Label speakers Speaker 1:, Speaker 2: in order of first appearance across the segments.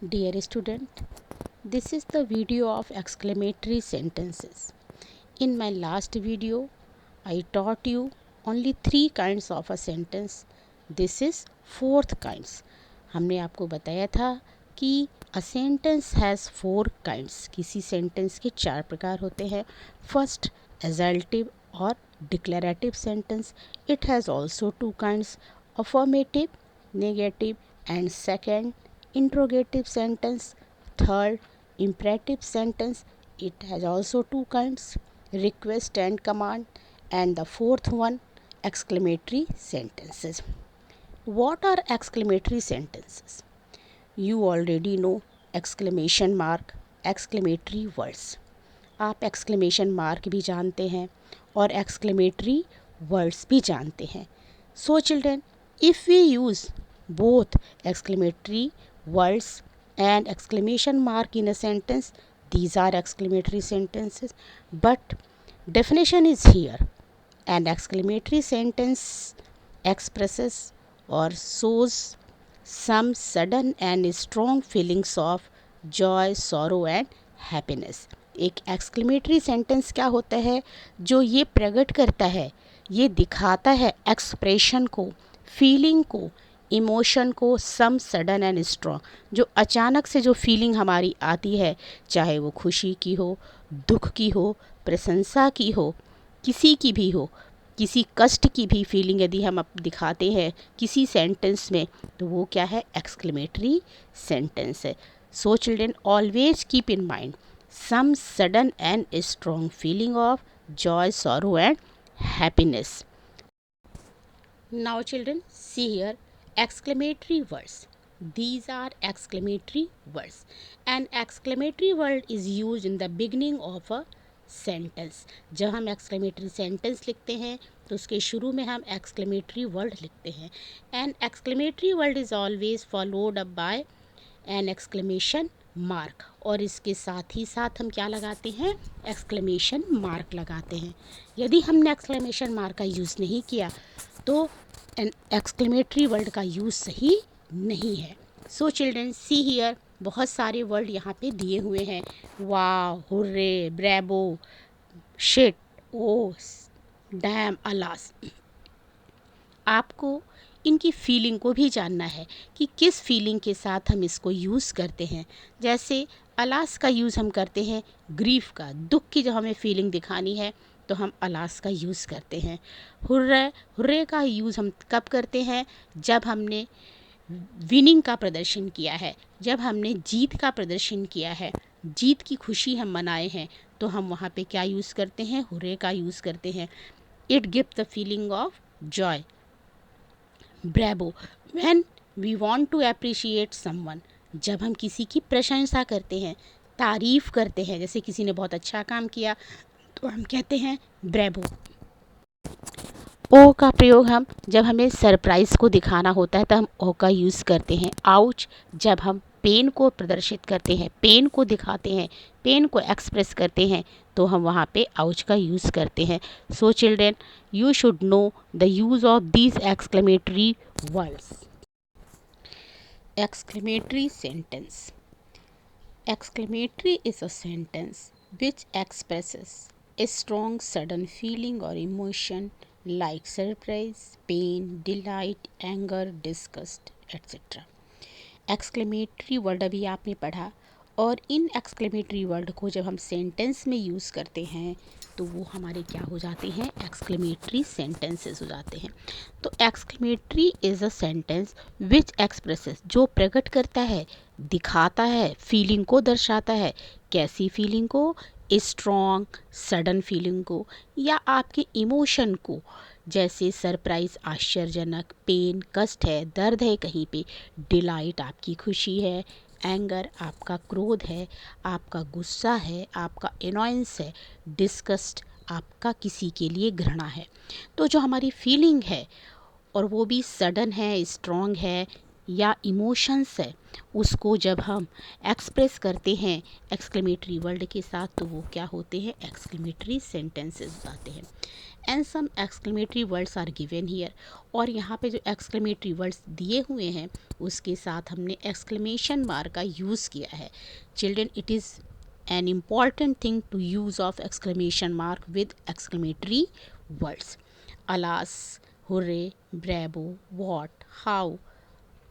Speaker 1: Dear student, this is the video of exclamatory sentences. In my last video, I taught you only 3 kinds of a sentence. This is 4th kinds. हमने आपको बताया था कि a sentence has 4 kinds. किसी sentence के 4 प्रकार होते हैं. First, assertive or declarative sentence. It has also 2 kinds, affirmative, negative, and second, interrogative sentence. Third, imperative sentence. It has also 2 kinds, request and command. And the 4th one, exclamatory sentences. What are exclamatory sentences? You already know exclamation mark, exclamatory words. आप exclamation mark भी जानते हैं और exclamatory words भी जानते हैं. So children, if we use both exclamatory words and exclamation mark in a sentence, these are exclamatory sentences. But definition is here. An exclamatory sentence expresses or shows some sudden and strong feelings of joy, sorrow and happiness. एक exclamatory sentence क्या होता है? जो ये प्रकट करता है, ये दिखाता है एक्सप्रेशन को, फीलिंग को, इमोशन को, सम सडन एंड स्ट्रॉन्ग. जो अचानक से जो फीलिंग हमारी आती है, चाहे वो खुशी की हो, दुख की हो, प्रशंसा की हो, किसी की भी हो, किसी कष्ट की भी फीलिंग यदि हम अब दिखाते हैं किसी सेंटेंस में, तो वो क्या है? एक्सक्लेमेटरी सेंटेंस है. So children, always keep in mind some sudden and strong feeling of joy, sorrow and happiness. Now children, see here exclamatory words. These are exclamatory words. An exclamatory word is used in the beginning of a sentence. जब हम exclamatory sentence लिखते हैं तो उसके शुरू में हम exclamatory word लिखते हैं. An exclamatory word is always followed up by an exclamation mark, और इसके साथ ही साथ हम क्या लगाते हैं? एक्सक्लेमेशन मार्क लगाते हैं. यदि हमने एक्सक्लेमेशन मार्क का यूज़ नहीं किया तो एन एक्सक्लेमेटरी वर्ड का यूज़ सही नहीं है. सो चिल्ड्रन, सी हियर, बहुत सारे वर्ड यहाँ पे दिए हुए हैं. वाह, हुर्रे, ब्रेबो, शिट, ओ, डैम, अलास. आपको इनकी फीलिंग को भी जानना है कि किस फीलिंग के साथ हम इसको यूज़ करते हैं. जैसे अलास का यूज़ हम करते हैं ग्रीफ का, दुख की जब हमें फीलिंग दिखानी है तो हम अलास का यूज़ करते हैं. हुर्रे का यूज़ हम कब करते हैं? जब हमने विनिंग का प्रदर्शन किया है, जब हमने जीत का प्रदर्शन किया है, जीत की खुशी हम मनाए हैं, तो हम वहाँ पे क्या यूज़ करते हैं? हुर्रे का यूज़ करते हैं. It give the feeling of joy. Bravo, when we want to appreciate someone, जब हम किसी की प्रशंसा करते हैं, तारीफ़ करते हैं, जैसे किसी ने बहुत अच्छा काम किया तो हम कहते हैं ब्रेबो. ओ का प्रयोग हम जब हमें सरप्राइज़ को दिखाना होता है तो हम ओ का यूज़ करते हैं. आउच, जब हम पेन को प्रदर्शित करते हैं, पेन को दिखाते हैं, पेन को एक्सप्रेस करते हैं, तो हम वहाँ पे आउच का यूज़ करते हैं. So children, you should know the use of these exclamatory words. Exclamatory sentence. Exclamatory is a sentence which expresses a strong sudden feeling or emotion like surprise, pain, delight, anger, disgust, etc. Exclamatory word अभी आपने पढ़ा, और इन exclamatory word को जब हम sentence में use करते हैं तो वो हमारे क्या हो जाते हैं? एक्सक्लेमेटरी सेंटेंसेस हो जाते हैं. तो exclamatory is a sentence which expresses, जो प्रकट करता है, दिखाता है, फीलिंग को दर्शाता है. कैसी फीलिंग को? स्ट्रॉन्ग सडन फीलिंग को, या आपके इमोशन को, जैसे सरप्राइज़ आश्चर्यजनक, पेन कष्ट है, दर्द है कहीं पे, डिलाइट आपकी खुशी है, एंगर आपका क्रोध है, आपका गुस्सा है, आपका एनॉयंस है, डिस्गस्ट आपका किसी के लिए घृणा है. तो जो हमारी फीलिंग है और वो भी सडन है, स्ट्रॉन्ग है, या इमोशंस है उसको जब हम एक्सप्रेस करते हैं एक्सक्लेमेटरी वर्ड के साथ, तो वो क्या होते हैं, एक्सक्लेमेटरी सेंटेंसेस आते हैं। And some exclamatory words are given here, और यहाँ पे जो एक्सक्लेमेटरी वर्ड्स दिए हुए हैं उसके साथ हमने एक्सक्लेमेशन मार्क का यूज़ किया है। Children, it is an important thing to use of exclamation mark with exclamatory words. Alas, hooray, bravo, what, how,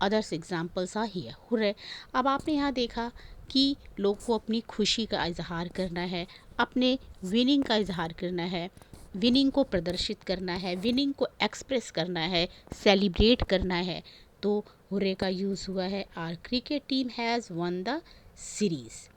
Speaker 1: others examples are here. Hooray, अब आपने यहाँ देखा कि लोग को अपनी खुशी का इजहार करना है, अपने विनिंग का इजहार करना है, विनिंग को प्रदर्शित करना है, विनिंग को एक्सप्रेस करना है, सेलिब्रेट करना है, तो हुर्रे का यूज़ हुआ है। Our cricket team has won the series.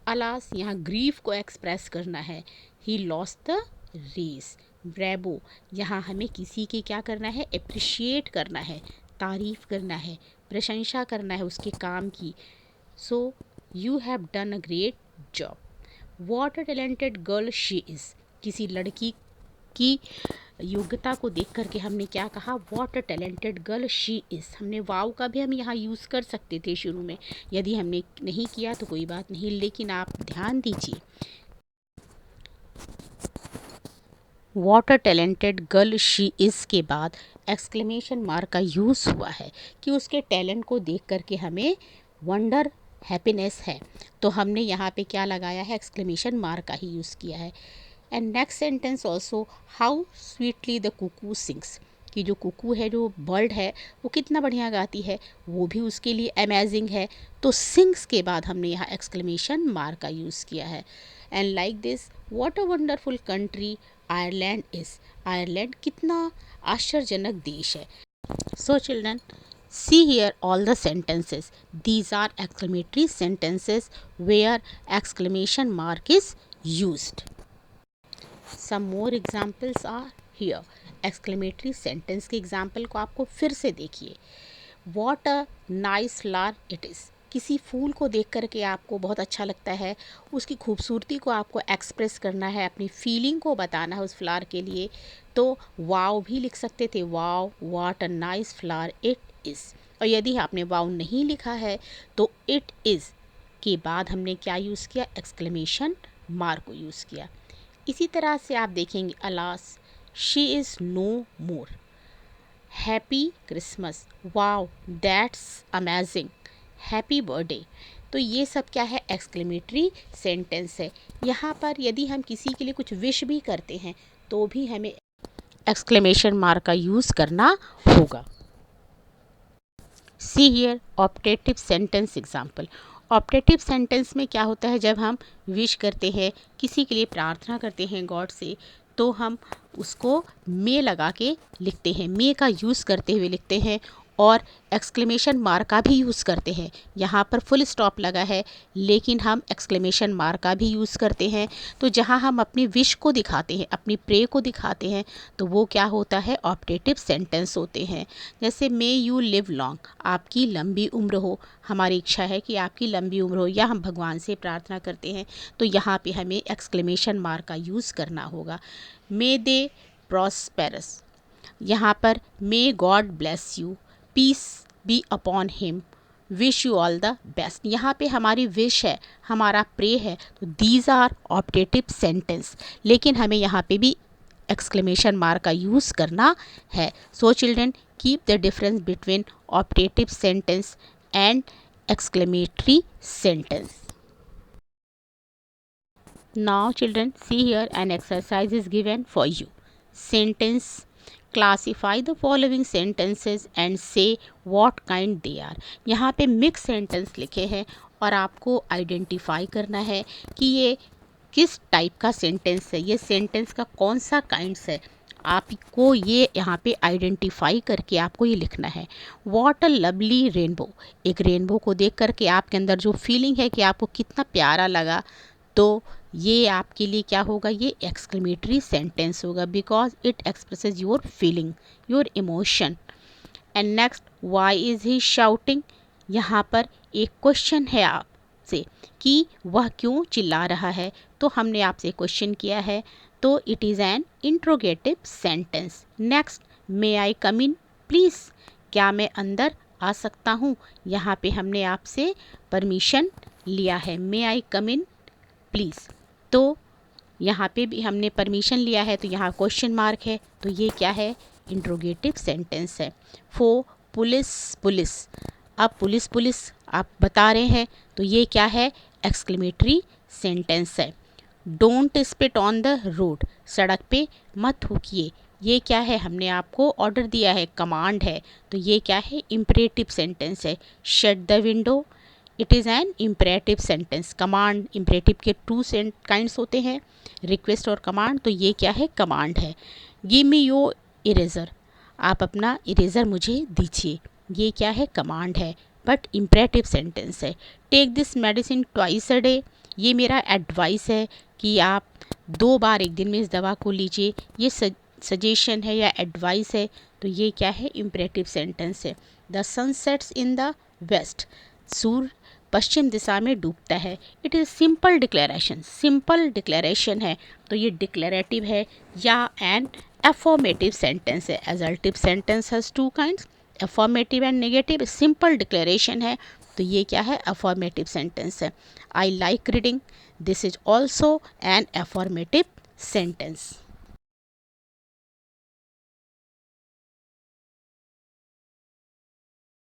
Speaker 1: Alas, यहाँ ग्रीफ को एक्सप्रेस करना है, he lost the race. Bravo, यहाँ हमें किसी के क्या करना है, अप्रिशिएट करना है, तारीफ़ करना है, प्रशंसा करना है उसके काम की। So you have done a great job. What a talented girl she is, किसी लड़की की योग्यता को देख करके हमने क्या कहा, what a talented girl she is. हमने वाव का भी हम यहाँ यूज़ कर सकते थे शुरू में, यदि हमने नहीं किया तो कोई बात नहीं, लेकिन आप ध्यान दीजिए, what a talented girl she is के बाद एक्सक्लेमेशन मार्क का यूज़ हुआ है कि उसके टैलेंट को देख करके हमें वंडर, हैप्पीनेस है, तो हमने यहाँ पे क्या लगाया है, एक्सक्लेमेशन मार्क का ही यूज़ किया है। And next sentence also, how sweetly the Kuku sings, कि जो कुकू है, जो बर्ड है, वो कितना बढ़िया गाती है, वो भी उसके लिए अमेजिंग है, तो सिंग्स के बाद हमने यहाँ एक्सक्लेमेशन मार्क का यूज़ किया है। And like this, what a wonderful country Ireland is, Ireland कितना आश्चर्यजनक देश है। So children, see here all the sentences. These are exclamatory sentences where exclamation mark is used. Some more examples are here. Exclamatory sentence के example को आपको फिर से देखिए। What a nice flower it is. किसी फूल को देख करके आपको बहुत अच्छा लगता है, उसकी खूबसूरती को आपको एक्सप्रेस करना है, अपनी फीलिंग को बताना है उस फ्लावर के लिए, तो वाव भी लिख सकते थे, wow, what a nice flower it is. और यदि आपने वाव नहीं लिखा है तो इट इज़ के बाद हमने क्या यूज़ किया, एक्सक्लेमेशन मार्क को यूज़ किया। इसी तरह से आप देखेंगे, alas she is no more, happy Christmas, wow that's amazing, happy birthday. तो ये सब क्या है, एक्सक्लेमेटरी सेंटेंस है। यहाँ पर यदि हम किसी के लिए कुछ विश भी करते हैं तो भी हमें एक्सक्लेमेशन मार्क का यूज़ करना होगा। See here optative sentence example. Optative sentence में क्या होता है, जब हम विश करते हैं, किसी के लिए प्रार्थना करते हैं गॉड से, तो हम उसको मे लगा के लिखते हैं, मे का यूज़ करते हुए लिखते हैं, और एक्सक्लेमेशन मार्क का भी यूज़ करते हैं। यहाँ पर फुल स्टॉप लगा है लेकिन हम एक्सक्लेमेशन मार्क का भी यूज़ करते हैं। तो जहाँ हम अपनी विश को दिखाते हैं, अपनी प्रे को दिखाते हैं, तो वो क्या होता है, ऑप्टेटिव सेंटेंस होते हैं। जैसे मे यू लिव लॉन्ग, आपकी लंबी उम्र हो, हमारी इच्छा है कि आपकी लंबी उम्र हो, या हम भगवान से प्रार्थना करते हैं, तो यहाँ पे हमें एक्सक्लेमेशन मार्क का यूज़ करना होगा। मे दे प्रॉस्पेरस, यहाँ पर may God bless you, peace be upon him, wish you all the best. यहाँ पे हमारी विश है, हमारा प्रे है, तो दीज आर ऑप्टेटिव सेंटेंस, लेकिन हमें यहाँ पे भी एक्सक्लेमेशन मार्क का यूज़ करना है। So children, keep the difference between optative sentence and exclamatory sentence. Now children, see here an exercise is given for you. Sentence, classify the following sentences and say what kind they are. यहाँ पे mix sentence लिखे हैं और आपको identify करना है कि ये किस टाइप का सेंटेंस है, ये सेंटेंस का कौन सा काइंड्स है, आपको ये यहाँ पे आइडेंटिफाई करके आपको ये लिखना है। व्हाट अ लवली रेनबो, एक रेनबो को देख करके आपके अंदर जो फीलिंग है कि आपको कितना प्यारा लगा, तो ये आपके लिए क्या होगा, ये एक्सक्लेमेटरी सेंटेंस होगा, because it expresses your feeling, your emotion. And next, why is he shouting, यहाँ पर एक क्वेश्चन है आपसे कि वह क्यों चिल्ला रहा है, तो हमने आपसे क्वेश्चन किया है, तो it is an interrogative sentence. Next, may I come in please, क्या मैं अंदर आ सकता हूँ, यहाँ पे हमने आपसे परमिशन लिया है, मे आई कम इन प्लीज़। तो यहाँ पे भी हमने परमिशन लिया है, तो यहाँ क्वेश्चन मार्क है, तो ये क्या है, इंट्रोगेटिव सेंटेंस है। फॉर पुलिस पुलिस, अब पुलिस पुलिस आप बता रहे हैं, तो ये क्या है, एक्सक्लेमेटरी सेंटेंस है। Don't spit on the road, सड़क पे मत थूकिए, ये क्या है, हमने आपको ऑर्डर दिया है, कमांड है, तो ये क्या है, इम्परेटिव सेंटेंस है। Shut the window, it is an imperative sentence. Command imperative के टू काइंड्स होते हैं, रिक्वेस्ट और कमांड, तो ये क्या है, कमांड है। गिव मी योर इरेज़र, आप अपना इरेज़र मुझे दीजिए, ये क्या है, कमांड है, बट इम्परेटिव सेंटेंस है। Take this medicine twice a day, ये मेरा एडवाइस है कि आप 2 बार एक दिन में इस दवा को लीजिए, ये सजेशन है या एडवाइस है, तो ये क्या है, इम्परेटिव सेंटेंस है। The sun sets in the west, सूर्य पश्चिम दिशा में डूबता है। It is simple declaration, simple declaration है, तो ये डिक्लेरेटिव है या एन अफर्मेटिव सेंटेंस है। Assertive sentence has 2 kinds, affirmative and negative. Simple declaration है, तो ये क्या है, अफर्मेटिव सेंटेंस है। I like reading, this is also an affirmative sentence.